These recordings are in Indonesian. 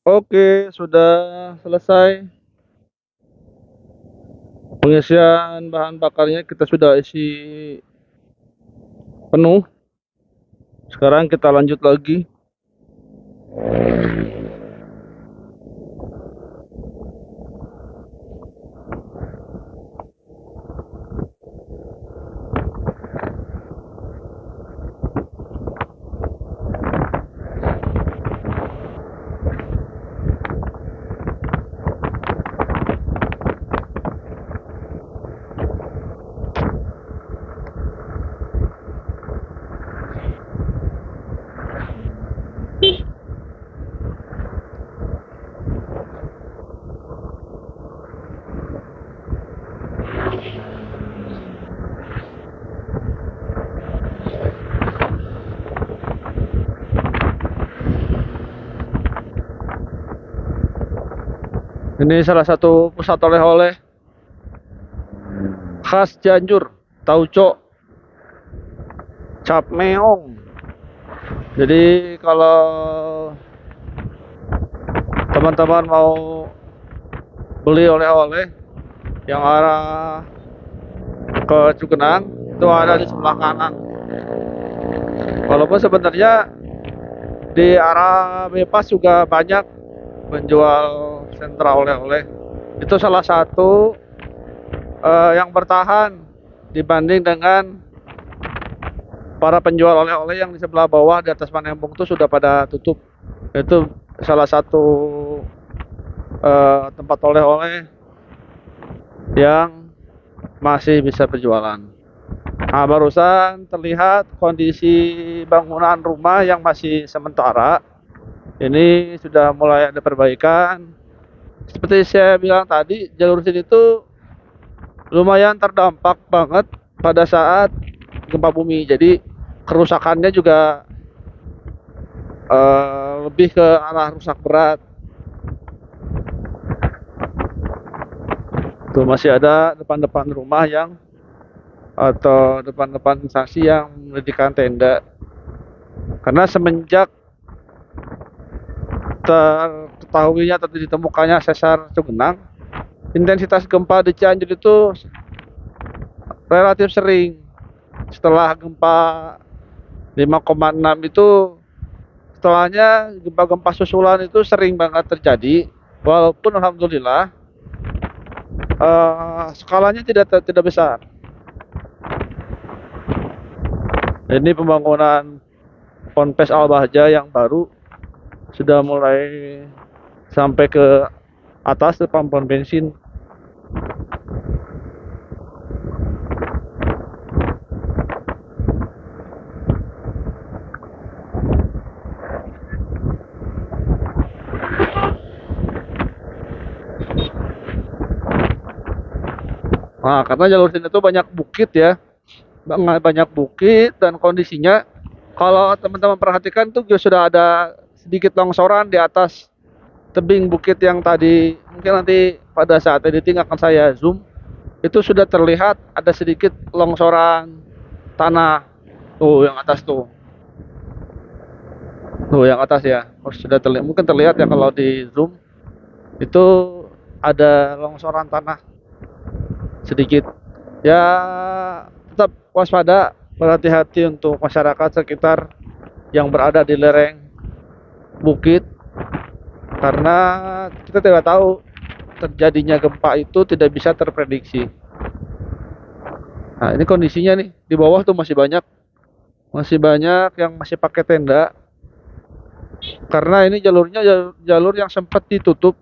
Oke, sudah selesai pengisian bahan bakarnya. Kita sudah isi penuh. Sekarang kita lanjut lagi. Ini salah satu pusat oleh-oleh khas Cianjur, tauco cap meong. Jadi kalau teman-teman mau beli oleh-oleh yang arah ke Cugenang, itu ada di sebelah kanan. Walaupun sebenarnya di arah Bebas juga banyak penjual sentra oleh-oleh. Itu salah satu yang bertahan dibanding dengan para penjual oleh-oleh yang di sebelah bawah di atas Panembong itu sudah pada tutup. Itu salah satu tempat oleh-oleh yang masih bisa berjualan. Nah, barusan terlihat kondisi bangunan rumah yang masih sementara. Ini sudah mulai ada perbaikan. Seperti saya bilang tadi, jalur sini itu lumayan terdampak banget pada saat gempa bumi. Jadi kerusakannya juga lebih ke arah rusak berat. Tuh masih ada depan-depan rumah yang atau depan-depan instansi yang mendirikan tenda. Karena semenjak terketahuinya atau ditemukannya sesar Cugenang, intensitas gempa di Cianjur itu relatif sering. Setelah gempa 5,6 itu, setelahnya gempa-gempa susulan itu sering banget terjadi. Walaupun alhamdulillah skalanya tidak besar. Ini pembangunan Ponpes Al Bahja yang baru sudah mulai sampai ke atas depan pom bensin. Nah, karena jalur sini itu banyak bukit ya, banyak bukit dan kondisinya kalau teman-teman perhatikan tuh sudah ada sedikit longsoran di atas tebing bukit yang tadi. Mungkin nanti pada saat editing akan saya zoom, itu sudah terlihat ada sedikit longsoran tanah. Tuh yang atas tuh. Tuh yang atas ya. Oh, sudah terlihat, mungkin terlihat ya kalau di zoom itu ada longsoran tanah sedikit. Ya tetap waspada, berhati-hati untuk masyarakat sekitar yang berada di lereng bukit karena kita tidak tahu terjadinya gempa itu tidak bisa terprediksi. Nah, ini kondisinya nih di bawah tuh masih banyak yang masih pakai tenda karena ini jalurnya jalur yang sempat ditutup.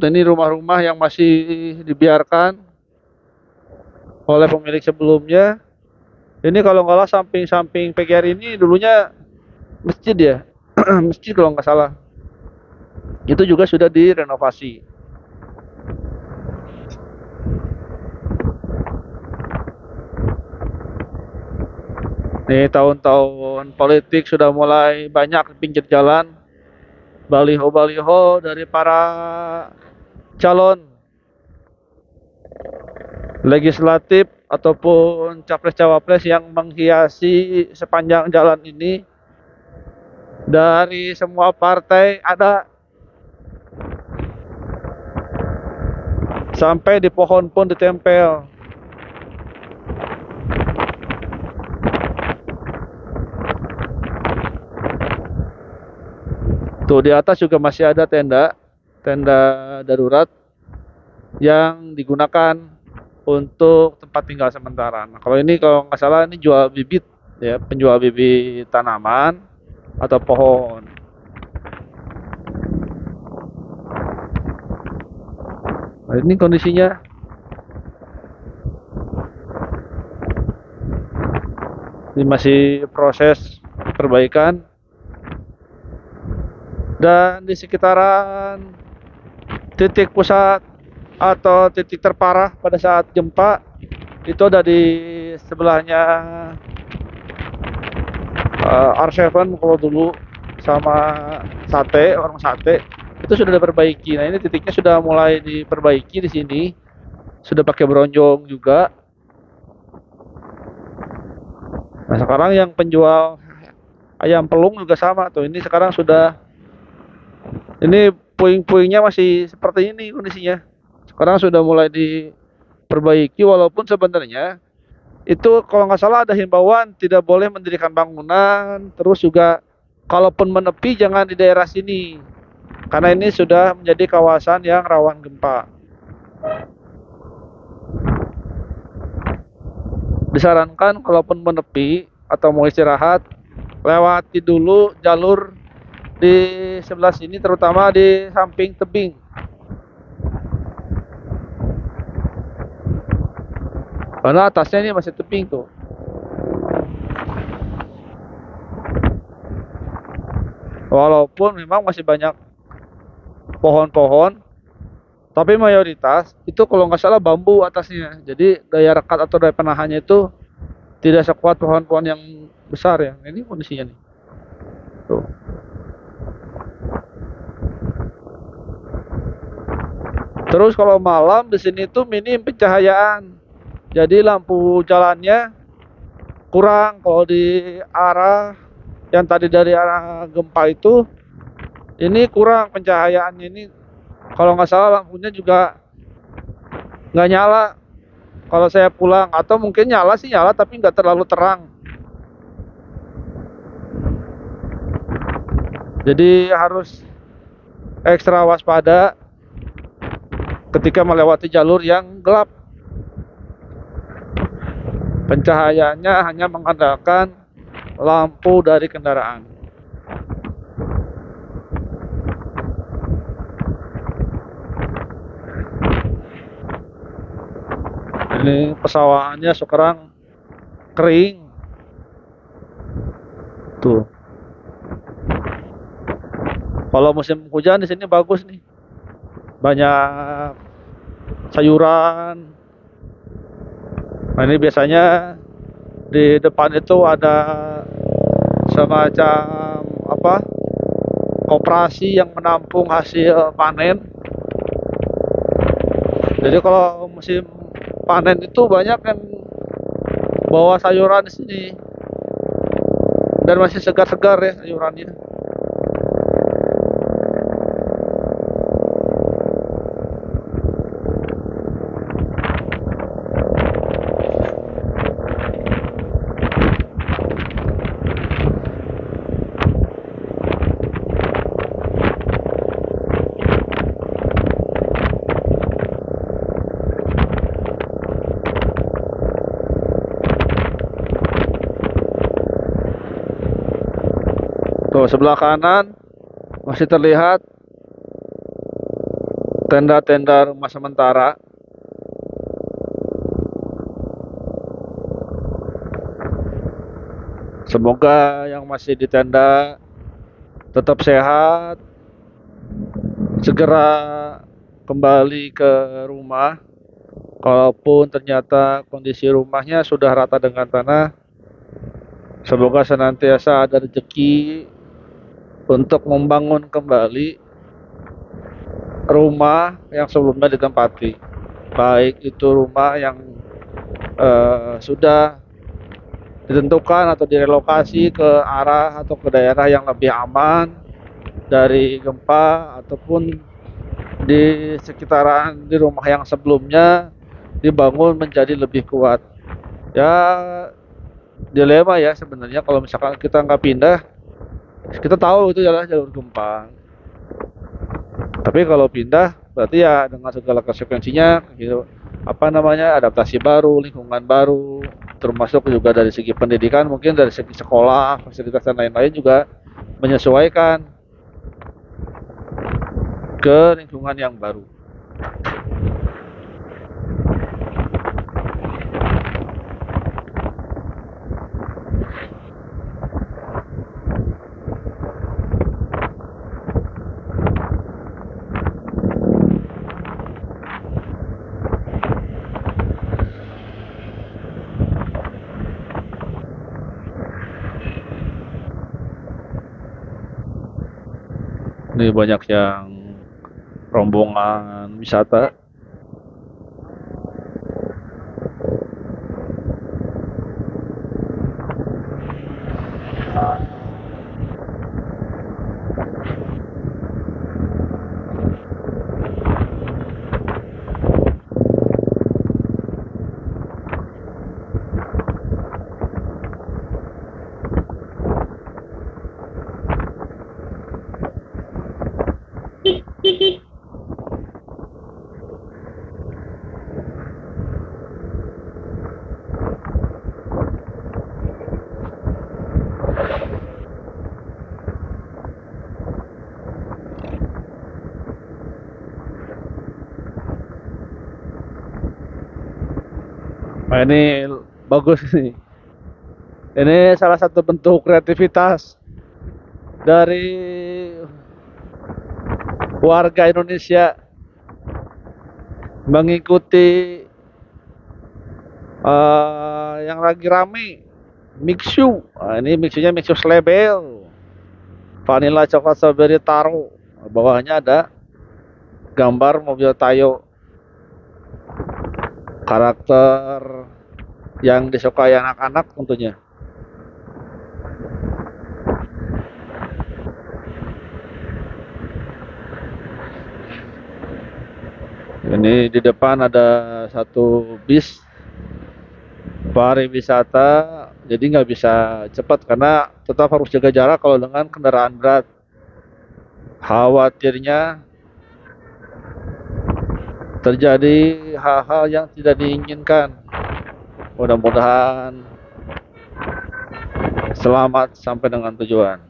Dan ini rumah-rumah yang masih dibiarkan oleh pemilik sebelumnya. Ini kalau nggak salah samping-samping PGR ini dulunya masjid ya, masjid kalau nggak salah. Itu juga sudah direnovasi. Nih tahun-tahun politik sudah mulai banyak di pinggir jalan baliho-baliho dari para calon legislatif ataupun capres-cawapres yang menghiasi sepanjang jalan ini Dari semua partai ada, sampai di pohon pun ditempel. Tuh di atas juga masih ada tenda, tenda darurat yang digunakan untuk tempat tinggal sementara. Nah, kalau ini kalau nggak salah ini jual bibit ya, penjual bibit tanaman atau pohon. Nah, ini kondisinya. Ini masih proses perbaikan. Dan di sekitaran titik pusat atau titik terparah pada saat gempa itu ada di sebelahnya R7 kalau dulu, sama sate, warung sate itu sudah diperbaiki. Nah, ini titiknya sudah mulai diperbaiki di sini. Sudah pakai bronjong juga. Nah, sekarang yang penjual ayam pelung juga sama tuh. Ini sekarang sudah, ini puing-puingnya masih seperti ini kondisinya. Sekarang sudah mulai diperbaiki, walaupun sebenarnya itu kalau nggak salah ada himbauan tidak boleh mendirikan bangunan. Terus juga kalaupun menepi jangan di daerah sini, karena ini sudah menjadi kawasan yang rawan gempa. Disarankan kalaupun menepi atau mau istirahat, lewati dulu jalur di sebelah sini, terutama di samping tebing. Karena atasnya ini masih tebing tuh. Walaupun memang masih banyak pohon-pohon, tapi mayoritas itu kalau nggak salah bambu atasnya. Jadi daya rekat atau daya penahannya itu tidak sekuat pohon-pohon yang besar ya. Ini kondisinya nih. Tuh. Terus kalau malam di sini tuh minim pencahayaan. Jadi lampu jalannya kurang. Kalau di arah yang tadi dari arah gempa itu, ini kurang pencahayaannya ini. Kalau nggak salah lampunya juga nggak nyala kalau saya pulang, atau mungkin nyala sih nyala tapi nggak terlalu terang. Jadi harus ekstra waspada ketika melewati jalur yang gelap. Pencahayaannya hanya mengandalkan lampu dari kendaraan. Ini pesawahannya sekarang kering. Tuh. Kalau musim hujan di sini bagus nih. Banyak sayuran. Nah, ini biasanya di depan itu ada semacam apa? Koperasi yang menampung hasil panen. Jadi kalau musim panen itu banyak yang bawa sayuran di sini. Dan masih segar-segar ya sayurannya. Tuh sebelah kanan masih terlihat tenda-tenda rumah sementara. Semoga yang masih di tenda tetap sehat, segera kembali ke rumah. Kalaupun ternyata kondisi rumahnya sudah rata dengan tanah, semoga senantiasa ada rezeki untuk membangun kembali rumah yang sebelumnya ditempati. Baik itu rumah yang sudah ditentukan atau direlokasi ke arah atau ke daerah yang lebih aman dari gempa, ataupun di sekitaran di rumah yang sebelumnya dibangun menjadi lebih kuat. Ya, dilema ya sebenarnya, kalau misalkan kita nggak pindah, kita tahu itu adalah jalur gempa. Tapi kalau pindah berarti ya dengan segala konsekuensinya gitu, apa namanya, adaptasi baru, lingkungan baru, termasuk juga dari segi pendidikan, mungkin dari segi sekolah, fasilitas dan lain-lain juga menyesuaikan ke lingkungan yang baru. Ini banyak yang rombongan wisata. Nah, ini bagus nih. Ini salah satu bentuk kreativitas dari warga Indonesia mengikuti yang lagi rame, mixu. Nah, ini mixunya mixu label vanilla coklat strawberry taro. Bawahnya ada gambar mobil Tayo, karakter yang disukai anak-anak tentunya. Ini di depan ada satu bis pariwisata, jadi nggak bisa cepat karena tetap harus jaga jarak kalau dengan kendaraan berat. Khawatirnya terjadi hal-hal yang tidak diinginkan. Mudah-mudahan selamat sampai dengan tujuan.